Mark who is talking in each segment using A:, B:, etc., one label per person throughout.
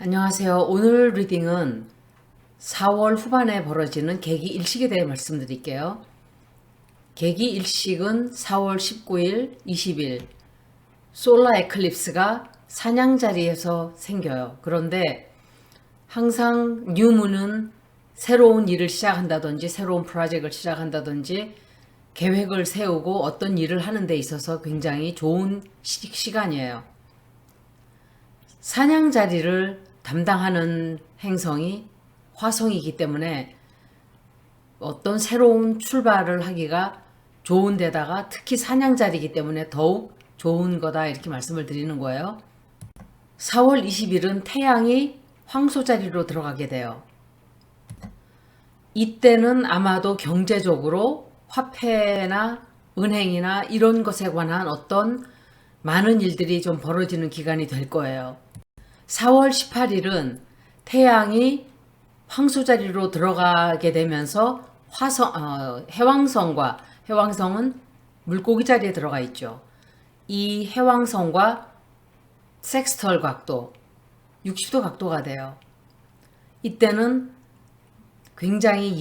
A: 안녕하세요. 오늘 리딩은 4월 후반에 벌어지는 계기 일식에 대해 말씀드릴게요. 계기 일식은 4월 19일, 20일 솔라 에클립스가 사냥자리에서 생겨요. 그런데 항상 뉴문은 새로운 일을 시작한다든지 새로운 프로젝트를 시작한다든지 계획을 세우고 어떤 일을 하는 데 있어서 굉장히 좋은 시간이에요. 사냥자리를 담당하는 행성이 화성이기 때문에 어떤 새로운 출발을 하기가 좋은 데다가 특히 사냥자리이기 때문에 더욱 좋은 거다 이렇게 말씀을 드리는 거예요. 4월 20일은 태양이 황소자리로 들어가게 돼요. 이때는 아마도 경제적으로 화폐나 은행이나 이런 것에 관한 어떤 많은 일들이 좀 벌어지는 기간이 될 거예요. 4월 18일은 태양이 황소자리로 들어가게 되면서 해왕성은 물고기 자리에 들어가 있죠. 이 해왕성과 섹스털 각도 60도 각도가 돼요. 이때는 굉장히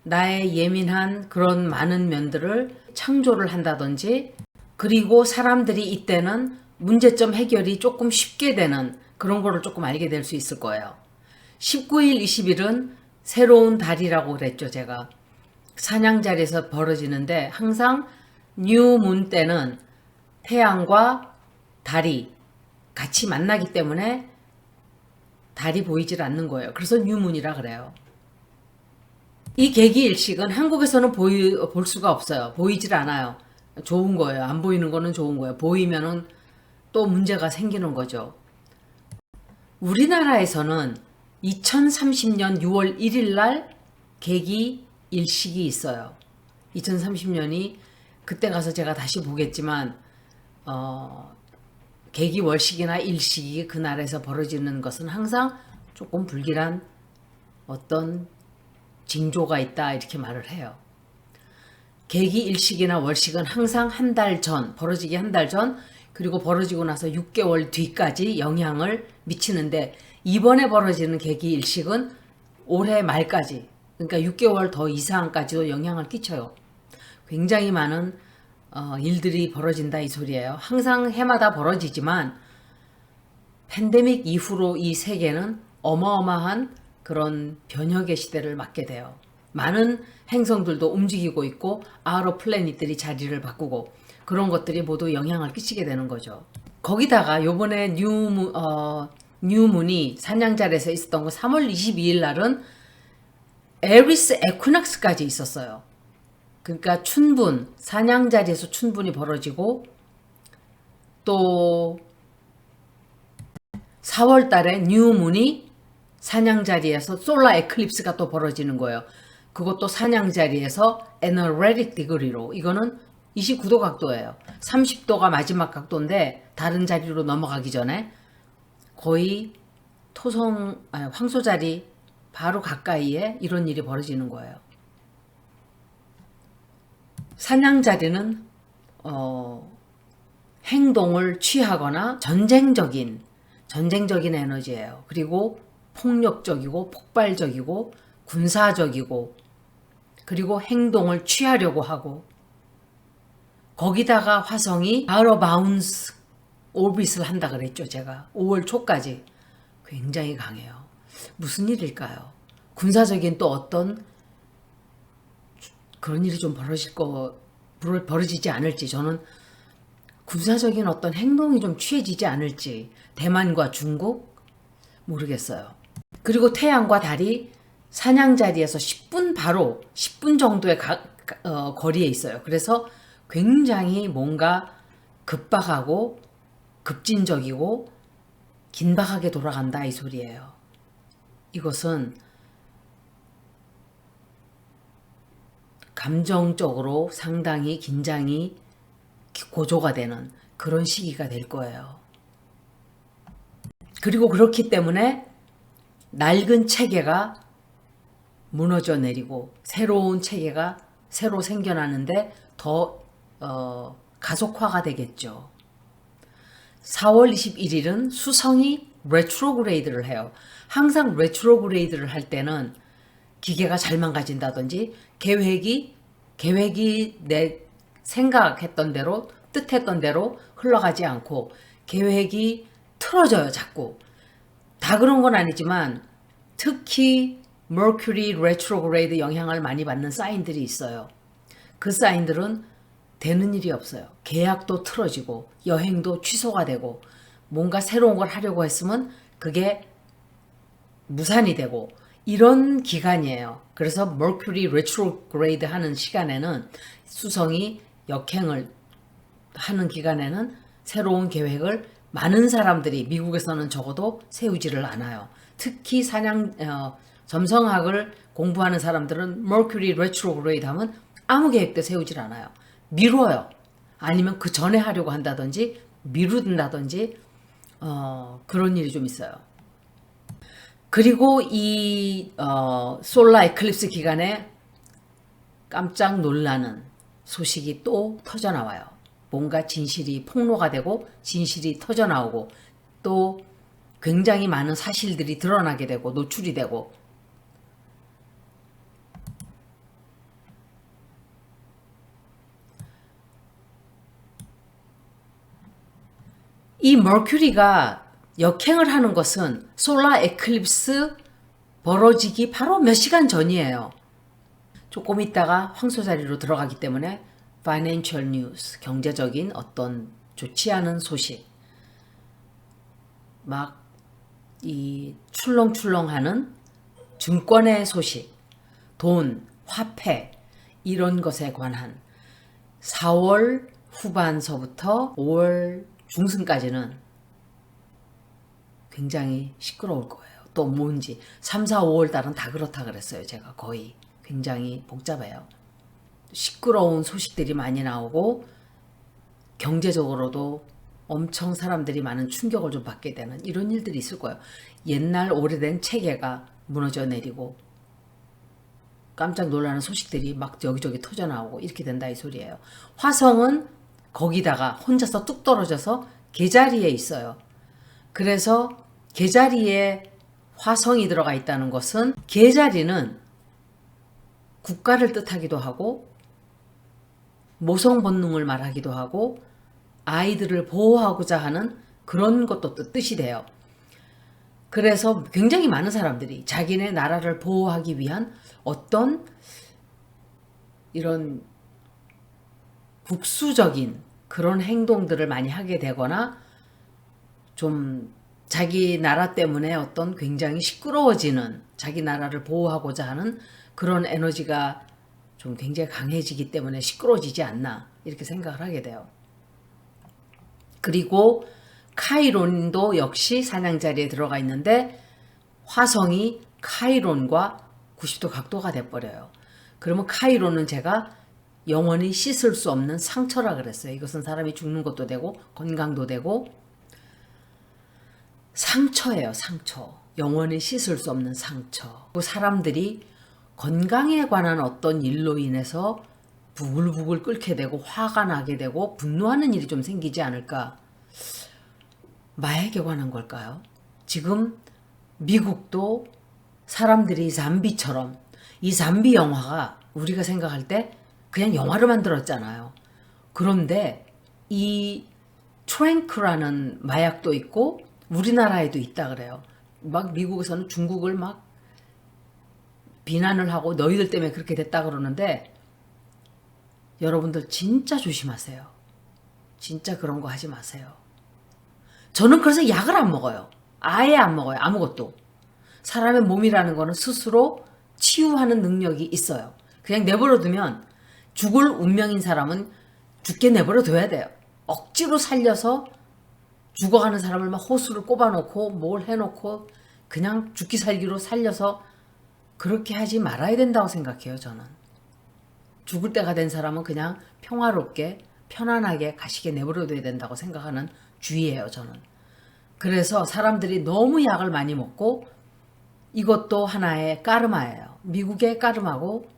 A: 나의 예민한 그런 많은 면들을 창조를 한다든지, 그리고 사람들이 이때는 문제점 해결이 조금 쉽게 되는 그런 거를 조금 알게 될 수 있을 거예요. 19일, 20일은 새로운 달이라고 그랬죠, 제가. 사냥자리에서 벌어지는데 항상 뉴문 때는 태양과 달이 같이 만나기 때문에 달이 보이질 않는 거예요. 그래서 뉴문이라 그래요. 이 계기일식은 한국에서는 볼 수가 없어요. 보이질 않아요. 좋은 거예요. 안 보이는 거는 좋은 거예요. 보이면은 또 문제가 생기는 거죠. 우리나라에서는 2030년 6월 1일 날 계기 일식이 있어요. 2030년이 그때 가서 제가 다시 보겠지만 계기 월식이나 일식이 그날에서 벌어지는 것은 항상 조금 불길한 어떤 징조가 있다 이렇게 말을 해요. 계기 일식이나 월식은 항상 한 달 전, 벌어지기 한 달 전, 그리고 벌어지고 나서 6개월 뒤까지 영향을 미치는데, 이번에 벌어지는 계기 일식은 올해 말까지, 그러니까 6개월 더 이상까지도 영향을 끼쳐요. 굉장히 많은 일들이 벌어진다 이 소리예요. 항상 해마다 벌어지지만 팬데믹 이후로 이 세계는 어마어마한 그런 변혁의 시대를 맞게 돼요. 많은 행성들도 움직이고 있고 아우터 플래닛들이 자리를 바꾸고 그런 것들이 모두 영향을 끼치게 되는 거죠. 거기다가 요번에 뉴문이 사냥자리에서 있었던 거 3월 22일 날은 에리스 에퀴낙스까지 있었어요. 그러니까 춘분, 사냥자리에서 춘분이 벌어지고, 또 4월 달에 뉴문이 사냥자리에서 솔라 에클립스가 또 벌어지는 거예요. 그것도 사냥자리에서 에너레틱 디그리로, 이거는 29도 각도예요. 30도가 마지막 각도인데 다른 자리로 넘어가기 전에 거의 황소자리 바로 가까이에 이런 일이 벌어지는 거예요. 사냥자리는 행동을 취하거나 전쟁적인 에너지예요. 그리고 폭력적이고 폭발적이고 군사적이고, 그리고 행동을 취하려고 하고, 거기다가 화성이 out of bounds 오빗을 한다 그랬죠, 제가. 5월 초까지. 굉장히 강해요. 무슨 일일까요? 군사적인 또 어떤 그런 일이 좀 벌어지지 않을지, 저는 군사적인 어떤 행동이 좀 취해지지 않을지, 대만과 중국 모르겠어요. 그리고 태양과 달이 사냥자리에서 10분 정도의 거리에 있어요. 그래서 굉장히 뭔가 급박하고 급진적이고 긴박하게 돌아간다 이 소리예요. 이것은 감정적으로 상당히 긴장이 고조가 되는 그런 시기가 될 거예요. 그리고 그렇기 때문에 낡은 체계가 무너져 내리고 새로운 체계가 새로 생겨나는데 더 가속화가 되겠죠. 4월 21일은 수성이 레트로그레이드를 해요. 항상 레트로그레이드를 할 때는 기계가 잘 망가진다든지 계획이 내 생각했던 대로 뜻했던 대로 흘러가지 않고 계획이 틀어져요. 자꾸. 다 그런 건 아니지만 특히 Mercury retrograde 영향을 많이 받는 사인들이 있어요. 그 사인들은 되는 일이 없어요. 계약도 틀어지고 여행도 취소가 되고 뭔가 새로운 걸 하려고 했으면 그게 무산이 되고 이런 기간이에요. 그래서 Mercury retrograde 하는 시간에는 수성이 역행을 하는 기간에는 새로운 계획을 많은 사람들이 미국에서는 적어도 세우지를 않아요. 특히 점성학을 공부하는 사람들은 Mercury retrograde 하면 아무 계획도 세우질 않아요. 미뤄요. 아니면 그 전에 하려고 한다든지 미룬다든지 그런 일이 좀 있어요. 그리고 이 솔라 에클립스 기간에 깜짝 놀라는 소식이 또 터져나와요. 뭔가 진실이 폭로가 되고 진실이 터져나오고 또 굉장히 많은 사실들이 드러나게 되고 노출이 되고 이 머큐리가 역행을 하는 것은 솔라 에클립스 벌어지기 바로 몇 시간 전이에요. 조금 있다가 황소자리로 들어가기 때문에 Financial News, 경제적인 어떤 좋지 않은 소식, 막 이 출렁출렁하는 증권의 소식, 돈, 화폐 이런 것에 관한 4월 후반서부터 5월 중순까지는 굉장히 시끄러울 거예요. 또 뭔지 3, 4, 5월 달은 다 그렇다 그랬어요. 제가 거의 굉장히 복잡해요. 시끄러운 소식들이 많이 나오고 경제적으로도 엄청 사람들이 많은 충격을 좀 받게 되는 이런 일들이 있을 거예요. 옛날 오래된 체계가 무너져 내리고 깜짝 놀라는 소식들이 막 여기저기 터져나오고 이렇게 된다 이 소리예요. 화성은 거기다가 혼자서 뚝 떨어져서 계자리에 있어요. 그래서 계자리에 화성이 들어가 있다는 것은 계자리는 국가를 뜻하기도 하고 모성 본능을 말하기도 하고 아이들을 보호하고자 하는 그런 것도 뜻이 돼요. 그래서 굉장히 많은 사람들이 자기네 나라를 보호하기 위한 어떤 이런 국수적인 그런 행동들을 많이 하게 되거나 좀 자기 나라 때문에 어떤 굉장히 시끄러워지는 자기 나라를 보호하고자 하는 그런 에너지가 좀 굉장히 강해지기 때문에 시끄러워지지 않나 이렇게 생각을 하게 돼요. 그리고 카이론도 역시 사냥자리에 들어가 있는데 화성이 카이론과 90도 각도가 돼버려요. 그러면 카이론은 제가 영원히 씻을 수 없는 상처라 그랬어요. 이것은 사람이 죽는 것도 되고 건강도 되고 상처예요. 상처. 영원히 씻을 수 없는 상처. 사람들이 건강에 관한 어떤 일로 인해서 부글부글 끓게 되고 화가 나게 되고 분노하는 일이 좀 생기지 않을까. 마약에 관한 걸까요? 지금 미국도 사람들이 잠비처럼 이 잠비 영화가 우리가 생각할 때 그냥 영화로 만들었잖아요. 그런데 이 트랭크라는 마약도 있고 우리나라에도 있다 그래요. 막 미국에서는 중국을 막 비난을 하고 너희들 때문에 그렇게 됐다 그러는데 여러분들 진짜 조심하세요. 진짜 그런 거 하지 마세요. 저는 그래서 약을 안 먹어요. 아예 안 먹어요. 아무것도. 사람의 몸이라는 거는 스스로 치유하는 능력이 있어요. 그냥 내버려두면 죽을 운명인 사람은 죽게 내버려둬야 돼요. 억지로 살려서 죽어가는 사람을 막 호수를 꼽아놓고 뭘 해놓고 그냥 죽기 살기로 살려서 그렇게 하지 말아야 된다고 생각해요. 저는. 죽을 때가 된 사람은 그냥 평화롭게 편안하게 가시게 내버려둬야 된다고 생각하는 주의예요. 저는. 그래서 사람들이 너무 약을 많이 먹고 이것도 하나의 까르마예요. 미국의 까르마고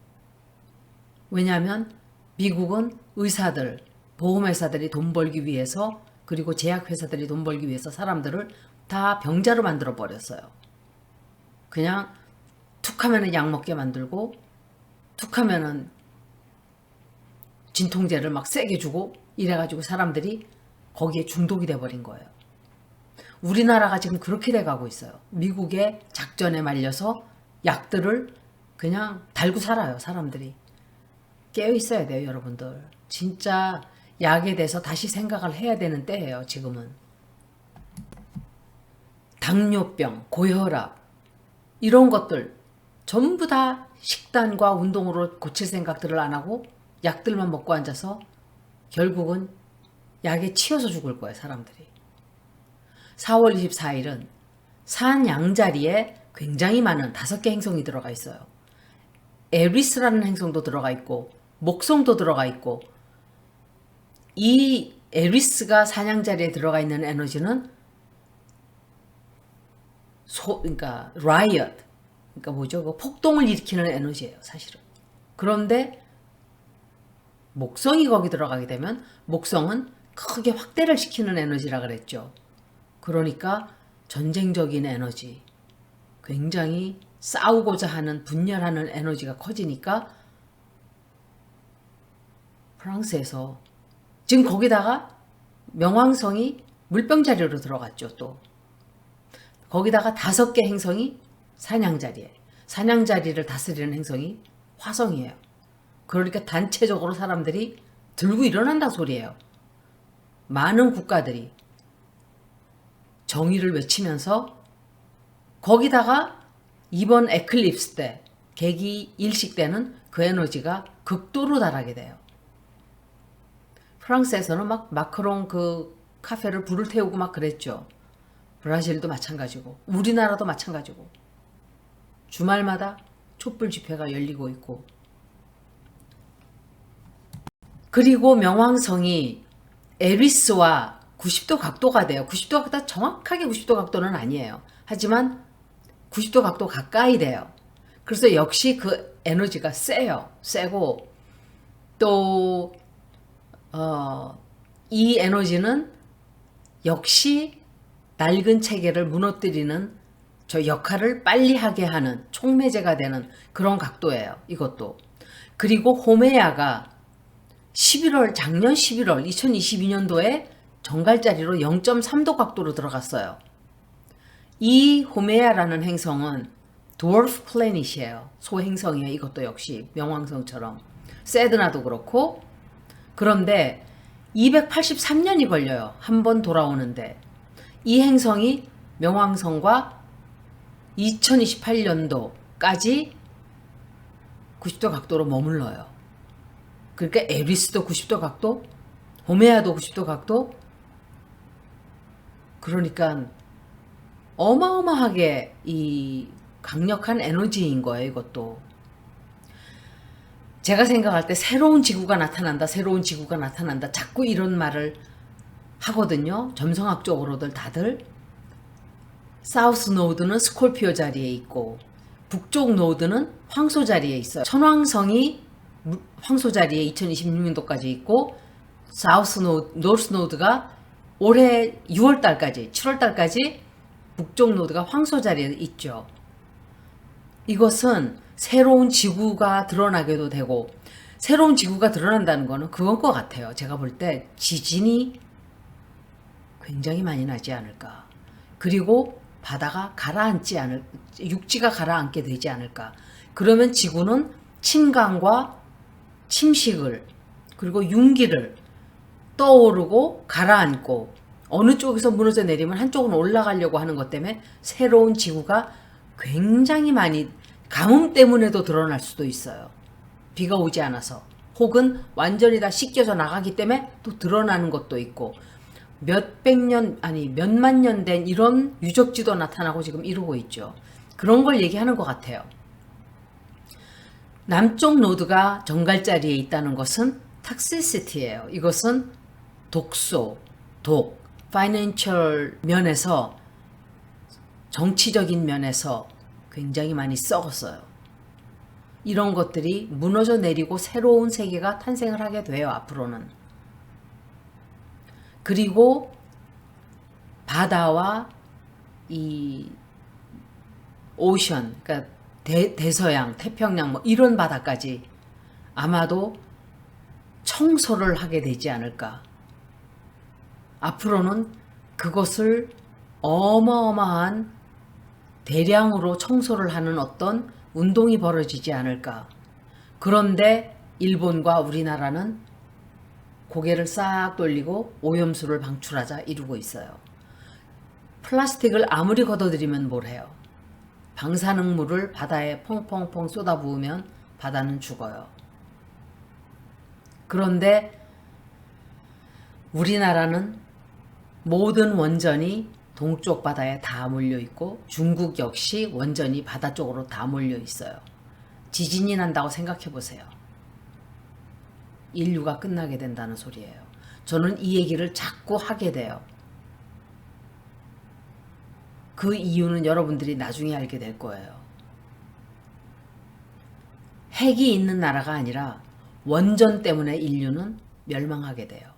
A: 왜냐하면 미국은 의사들, 보험회사들이 돈 벌기 위해서 그리고 제약회사들이 돈 벌기 위해서 사람들을 다 병자로 만들어 버렸어요. 그냥 툭 하면은 약 먹게 만들고 툭 하면은 진통제를 막 세게 주고 이래가지고 사람들이 거기에 중독이 돼버린 거예요. 우리나라가 지금 그렇게 돼가고 있어요. 미국의 작전에 말려서 약들을 그냥 달고 살아요, 사람들이. 깨어 있어야 돼요, 여러분들. 진짜 약에 대해서 다시 생각을 해야 되는 때예요, 지금은. 당뇨병, 고혈압 이런 것들 전부 다 식단과 운동으로 고칠 생각들을 안 하고 약들만 먹고 앉아서 결국은 약에 치여서 죽을 거예요, 사람들이. 4월 24일은 산양자리에 굉장히 많은 5개 행성이 들어가 있어요. 에리스라는 행성도 들어가 있고 목성도 들어가 있고, 이 에리스가 산양자리에 들어가 있는 에너지는 그러니까 riot, 그러니까 뭐죠? 그 폭동을 일으키는 에너지예요, 사실은. 그런데 목성이 거기 들어가게 되면 목성은 크게 확대를 시키는 에너지라 그랬죠. 그러니까 전쟁적인 에너지, 굉장히 싸우고자 하는 분열하는 에너지가 커지니까 프랑스에서 지금 거기다가 명왕성이 물병자리로 들어갔죠. 또 거기다가 5개 행성이 사냥자리에, 사냥자리를 다스리는 행성이 화성이에요. 그러니까 단체적으로 사람들이 들고 일어난다 소리예요. 많은 국가들이 정의를 외치면서, 거기다가 이번 에클립스 때, 개기 일식 때는 그 에너지가 극도로 달하게 돼요. 프랑스에서는 막 마크롱 그 카페를 불을 태우고 막 그랬죠. 브라질도 마찬가지고 우리나라도 마찬가지고 주말마다 촛불 집회가 열리고 있고, 그리고 명왕성이 에리스와 90도 각도가 돼요. 90도 각도, 정확하게 90도 각도는 아니에요. 하지만 90도 각도 가까이 돼요. 그래서 역시 그 에너지가 세요. 세고 또 이 에너지는 역시 낡은 체계를 무너뜨리는 저 역할을 빨리 하게 하는 촉매제가 되는 그런 각도예요, 이것도. 그리고 호메야가 작년 11월 2022년도에 정갈자리로 0.3도 각도로 들어갔어요. 이 호메야라는 행성은 드워프 플래닛이에요. 소행성이에요. 이것도 역시 명왕성처럼. 세드나도 그렇고. 그런데 283년이 걸려요. 한 번 돌아오는데. 이 행성이 명왕성과 2028년도까지 90도 각도로 머물러요. 그러니까 에리스도 90도 각도, 호메아도 90도 각도. 그러니까 어마어마하게 이 강력한 에너지인 거예요, 이것도. 제가 생각할 때 새로운 지구가 나타난다, 새로운 지구가 나타난다. 자꾸 이런 말을 하거든요. 점성학적으로들 다들. 사우스 노드는 스콜피오 자리에 있고 북쪽 노드는 황소 자리에 있어요. 천왕성이 황소 자리에 2026년도까지 있고, 노스 노드가 올해 6월달까지, 7월달까지 북쪽 노드가 황소 자리에 있죠. 이것은 새로운 지구가 드러나게도 되고, 새로운 지구가 드러난다는 거는 그건 것 같아요. 제가 볼 때 지진이 굉장히 많이 나지 않을까. 그리고 바다가 육지가 가라앉게 되지 않을까. 그러면 지구는 침강과 침식을, 그리고 윤기를 떠오르고 가라앉고, 어느 쪽에서 무너져 내리면 한쪽은 올라가려고 하는 것 때문에 새로운 지구가 굉장히 많이, 가뭄 때문에도 드러날 수도 있어요. 비가 오지 않아서. 혹은 완전히 다 씻겨져 나가기 때문에 또 드러나는 것도 있고, 몇만 년 된 이런 유적지도 나타나고 지금 이러고 있죠. 그런 걸 얘기하는 것 같아요. 남쪽 노드가 정갈자리에 있다는 것은 탁시시티예요. 이것은 독소, 파이낸셜 면에서, 정치적인 면에서 굉장히 많이 썩었어요. 이런 것들이 무너져 내리고 새로운 세계가 탄생을 하게 돼요, 앞으로는. 그리고 바다와 이 오션, 그러니까 대서양, 태평양 뭐 이런 바다까지 아마도 청소를 하게 되지 않을까. 앞으로는 그것을 어마어마한 대량으로 청소를 하는 어떤 운동이 벌어지지 않을까. 그런데 일본과 우리나라는 고개를 싹 돌리고 오염수를 방출하자 이루고 있어요. 플라스틱을 아무리 걷어들이면 뭘 해요. 방사능물을 바다에 펑펑펑 쏟아부으면 바다는 죽어요. 그런데 우리나라는 모든 원전이 동쪽 바다에 다 몰려 있고 중국 역시 원전이 바다 쪽으로 다 몰려 있어요. 지진이 난다고 생각해 보세요. 인류가 끝나게 된다는 소리예요. 저는 이 얘기를 자꾸 하게 돼요. 그 이유는 여러분들이 나중에 알게 될 거예요. 핵이 있는 나라가 아니라 원전 때문에 인류는 멸망하게 돼요.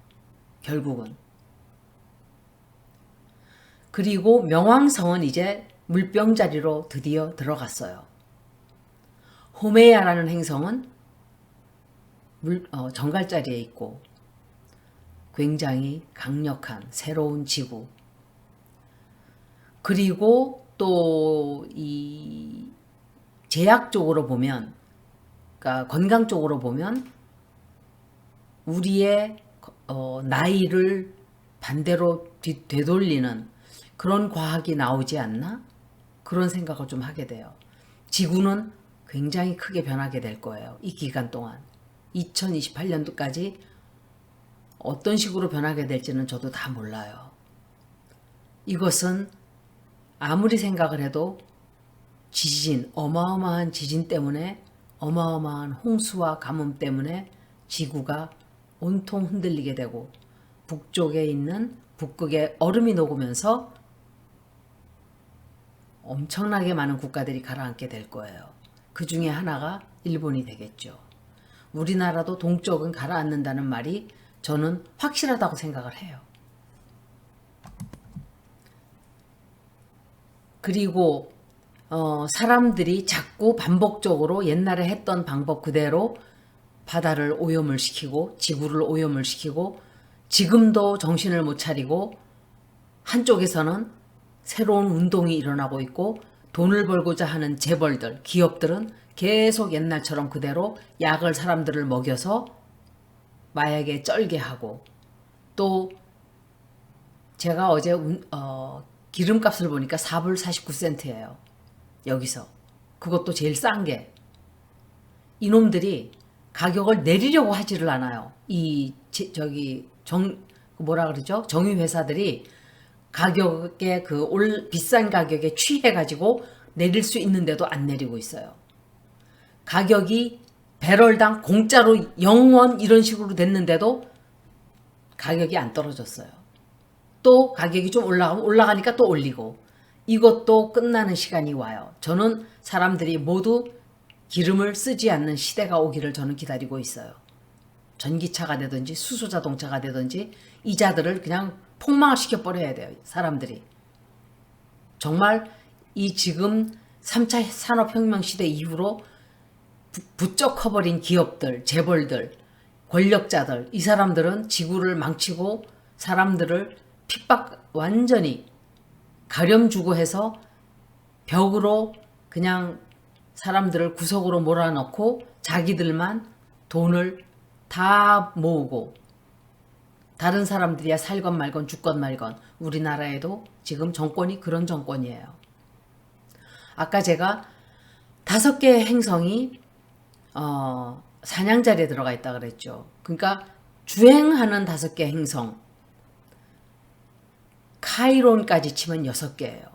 A: 결국은. 그리고 명왕성은 이제 물병자리로 드디어 들어갔어요. 호메야라는 행성은 정갈자리에 있고 굉장히 강력한 새로운 지구. 그리고 또 이 제약적으로 보면, 그러니까 건강 쪽으로 보면 우리의 나이를 반대로 되돌리는 그런 과학이 나오지 않나? 그런 생각을 좀 하게 돼요. 지구는 굉장히 크게 변하게 될 거예요. 이 기간 동안. 2028년도까지 어떤 식으로 변하게 될지는 저도 다 몰라요. 이것은 아무리 생각을 해도 지진, 어마어마한 지진 때문에, 어마어마한 홍수와 가뭄 때문에 지구가 온통 흔들리게 되고 북쪽에 있는 북극의 얼음이 녹으면서 엄청나게 많은 국가들이 가라앉게 될 거예요. 그 중에 하나가 일본이 되겠죠. 우리나라도 동쪽은 가라앉는다는 말이 저는 확실하다고 생각을 해요. 그리고 사람들이 자꾸 반복적으로 옛날에 했던 방법 그대로 바다를 오염을 시키고 지구를 오염을 시키고 지금도 정신을 못 차리고 한쪽에서는 새로운 운동이 일어나고 있고 돈을 벌고자 하는 재벌들, 기업들은 계속 옛날처럼 그대로 약을 사람들을 먹여서 마약에 쩔게 하고 또 제가 어제 기름값을 보니까 4불 49센트예요. 여기서. 그것도 제일 싼 게. 이놈들이 가격을 내리려고 하지를 않아요. 뭐라 그러죠? 정유회사들이 가격에 비싼 가격에 취해가지고 내릴 수 있는데도 안 내리고 있어요. 가격이 배럴당 공짜로 0원 이런 식으로 됐는데도 가격이 안 떨어졌어요. 또 가격이 좀 올라가니까 또 올리고 이것도 끝나는 시간이 와요. 저는 사람들이 모두 기름을 쓰지 않는 시대가 오기를 저는 기다리고 있어요. 전기차가 되든지 수소자동차가 되든지 이자들을 그냥 폭망을 시켜버려야 돼요. 사람들이. 정말 이 지금 3차 산업혁명 시대 이후로 부쩍 커버린 기업들, 재벌들, 권력자들 이 사람들은 지구를 망치고 사람들을 완전히 가렴 주고 해서 벽으로 그냥 사람들을 구석으로 몰아넣고 자기들만 돈을 다 모으고 다른 사람들이야 살건 말건 죽건 말건 우리나라에도 지금 정권이 그런 정권이에요. 아까 제가 5개의 행성이 사냥자리에 들어가 있다 그랬죠. 그러니까 주행하는 5개 행성 카이론까지 치면 6개예요.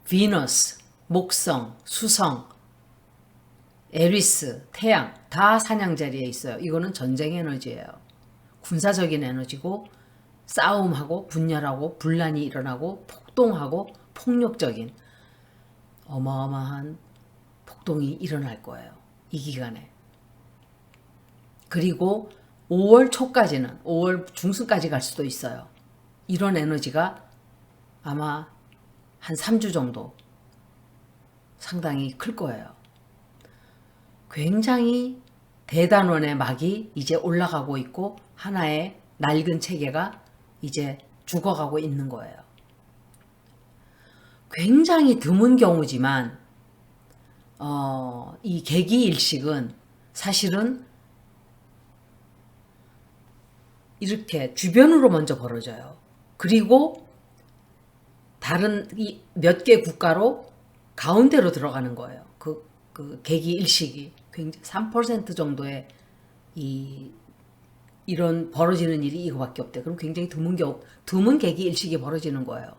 A: 비너스, 목성, 수성, 에리스, 태양 다 사냥자리에 있어요. 이거는 전쟁 에너지예요. 군사적인 에너지고 싸움하고 분열하고 분란이 일어나고 폭동하고 폭력적인 어마어마한 폭동이 일어날 거예요. 이 기간에. 그리고 5월 초까지는 5월 중순까지 갈 수도 있어요. 이런 에너지가 아마 한 3주 정도 상당히 클 거예요. 굉장히 대단원의 막이 이제 올라가고 있고 하나의 낡은 체계가 이제 죽어가고 있는 거예요. 굉장히 드문 경우지만 이 계기일식은 사실은 이렇게 주변으로 먼저 벌어져요. 그리고 다른 몇 개 국가로 가운데로 들어가는 거예요. 그 계기일식이 굉장히 3% 정도의 이런 벌어지는 일이 이거밖에 없대. 그럼 굉장히 드문 계기일식이 벌어지는 거예요.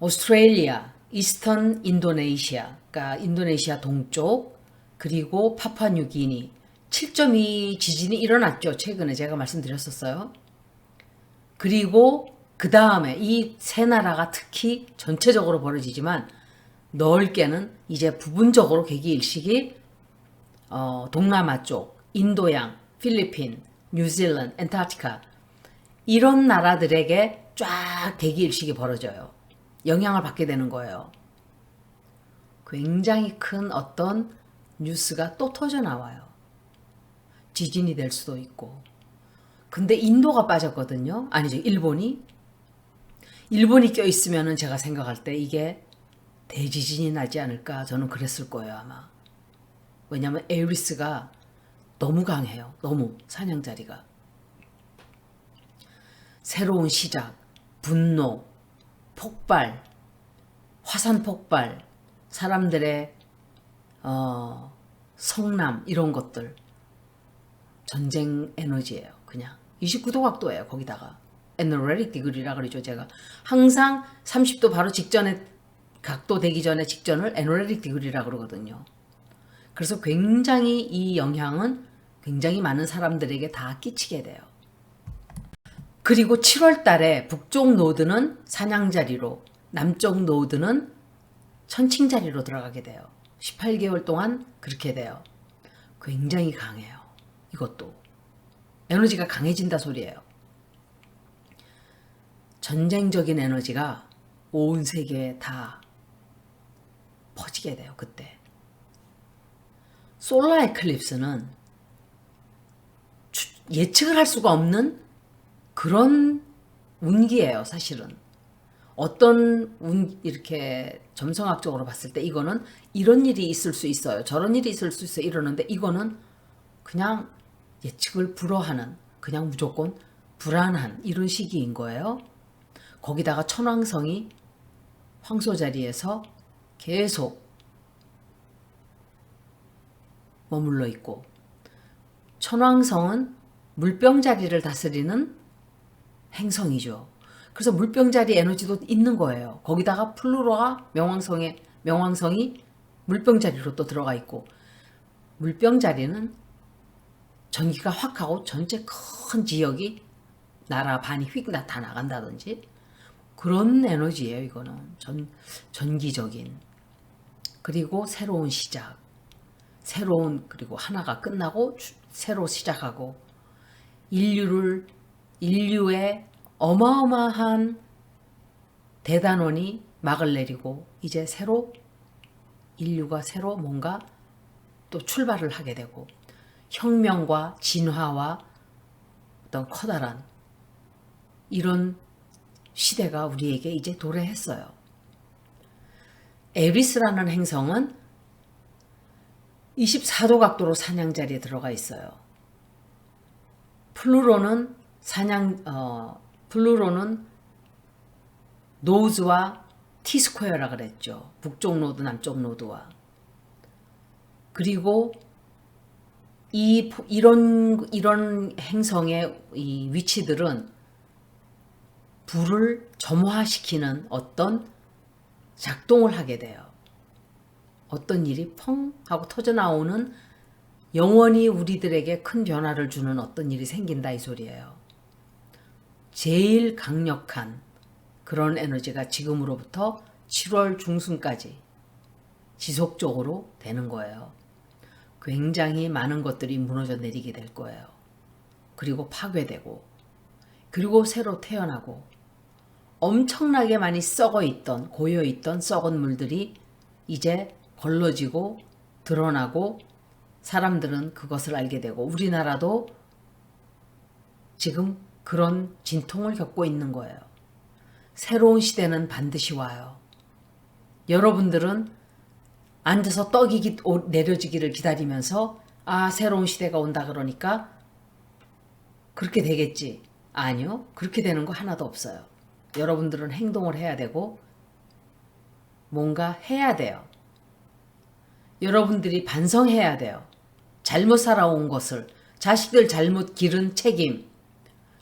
A: 오스트레일리아, 이스턴 인도네시아, 그러니까 인도네시아 동쪽, 그리고 파푸아뉴기니 7.2 지진이 일어났죠. 최근에 제가 말씀드렸었어요. 그리고 그 다음에 이 세 나라가 특히 전체적으로 벌어지지만 넓게는 이제 부분적으로 계기일식이 동남아 쪽, 인도양, 필리핀, 뉴질랜드, 엔타르티카 이런 나라들에게 쫙 계기일식이 벌어져요. 영향을 받게 되는 거예요. 굉장히 큰 어떤 뉴스가 또 터져 나와요. 지진이 될 수도 있고. 근데 인도가 빠졌거든요. 아니죠. 일본이 껴있으면은 제가 생각할 때 이게 대지진이 나지 않을까 저는 그랬을 거예요 아마. 왜냐하면 에리스가 너무 강해요. 너무 사냥자리가. 새로운 시작, 분노, 폭발, 화산 폭발, 사람들의 성남 이런 것들 전쟁 에너지예요. 그냥 29도 각도예요. 거기다가 에너레릭 디그리라 그러죠. 제가 항상 30도 바로 직전에 각도 되기 전에 직전을 에너레릭 디그리라 그러거든요. 그래서 굉장히 이 영향은 굉장히 많은 사람들에게 다 끼치게 돼요. 그리고 7월 달에 북쪽 노드는 사냥자리로, 남쪽 노드는 천칭자리로 들어가게 돼요. 18개월 동안 그렇게 돼요. 굉장히 강해요. 이것도. 에너지가 강해진다 소리예요. 전쟁적인 에너지가 온 세계에 다 퍼지게 돼요. 그때. 솔라 에클립스는 예측을 할 수가 없는 그런 운기예요. 사실은. 어떤 이렇게 점성학적으로 봤을 때 이거는 이런 일이 있을 수 있어요. 저런 일이 있을 수 있어요. 이러는데 이거는 그냥 예측을 불허하는, 그냥 무조건 불안한 이런 시기인 거예요. 거기다가 천왕성이 황소 자리에서 계속 머물러 있고, 천왕성은 물병 자리를 다스리는 행성이죠. 그래서 물병 자리 에너지도 있는 거예요. 거기다가 플루로가 명왕성이 물병 자리로 또 들어가 있고, 물병 자리는 전기가 확 하고 전체 큰 지역이 나라 반이 휙 다 나간다든지 그런 에너지예요. 이거는 전기적인. 그리고 새로운 시작, 그리고 하나가 끝나고 새로 시작하고, 인류의 어마어마한 대단원이 막을 내리고 이제 인류가 새로 뭔가 또 출발을 하게 되고, 혁명과 진화와 어떤 커다란 이런 시대가 우리에게 이제 도래했어요. 에리스라는 행성은 24도 각도로 사냥자리에 들어가 있어요. 플루로는 노즈와 T스퀘어라 그랬죠. 북쪽 노드, 남쪽 노드와. 그리고 이런 행성의 이 위치들은 불을 점화시키는 어떤 작동을 하게 돼요. 어떤 일이 펑 하고 터져 나오는, 영원히 우리들에게 큰 변화를 주는 어떤 일이 생긴다 이 소리예요. 제일 강력한 그런 에너지가 지금으로부터 7월 중순까지 지속적으로 되는 거예요. 굉장히 많은 것들이 무너져 내리게 될 거예요. 그리고 파괴되고, 그리고 새로 태어나고, 엄청나게 많이 썩어 있던, 고여 있던 썩은 물들이 이제 걸러지고 드러나고 사람들은 그것을 알게 되고 우리나라도 지금 그런 진통을 겪고 있는 거예요. 새로운 시대는 반드시 와요. 여러분들은 앉아서 떡이 내려지기를 기다리면서 아, 새로운 시대가 온다 그러니까 그렇게 되겠지. 아니요. 그렇게 되는 거 하나도 없어요. 여러분들은 행동을 해야 되고 뭔가 해야 돼요. 여러분들이 반성해야 돼요. 잘못 살아온 것을, 자식들 잘못 기른 책임,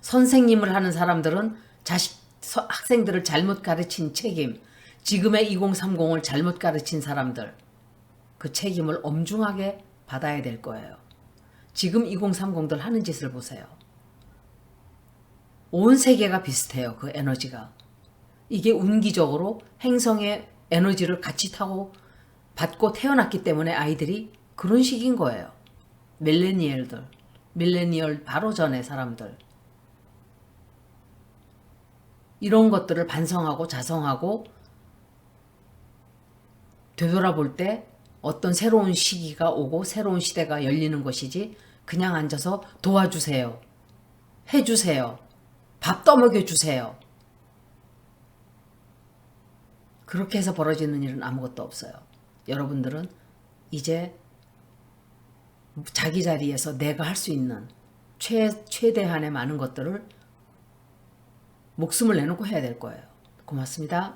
A: 선생님을 하는 사람들은 학생들을 잘못 가르친 책임, 지금의 2030을 잘못 가르친 사람들, 그 책임을 엄중하게 받아야 될 거예요. 지금 2030들 하는 짓을 보세요. 온 세계가 비슷해요. 그 에너지가. 이게 운기적으로 행성의 에너지를 같이 타고 받고 태어났기 때문에 아이들이 그런 식인 거예요. 밀레니얼 바로 전에 사람들. 이런 것들을 반성하고 자성하고 되돌아볼 때 어떤 새로운 시기가 오고 새로운 시대가 열리는 것이지 그냥 앉아서 도와주세요. 해주세요. 밥 떠먹여주세요. 그렇게 해서 벌어지는 일은 아무것도 없어요. 여러분들은 이제 자기 자리에서 내가 할 수 있는 최대한의 많은 것들을 목숨을 내놓고 해야 될 거예요. 고맙습니다.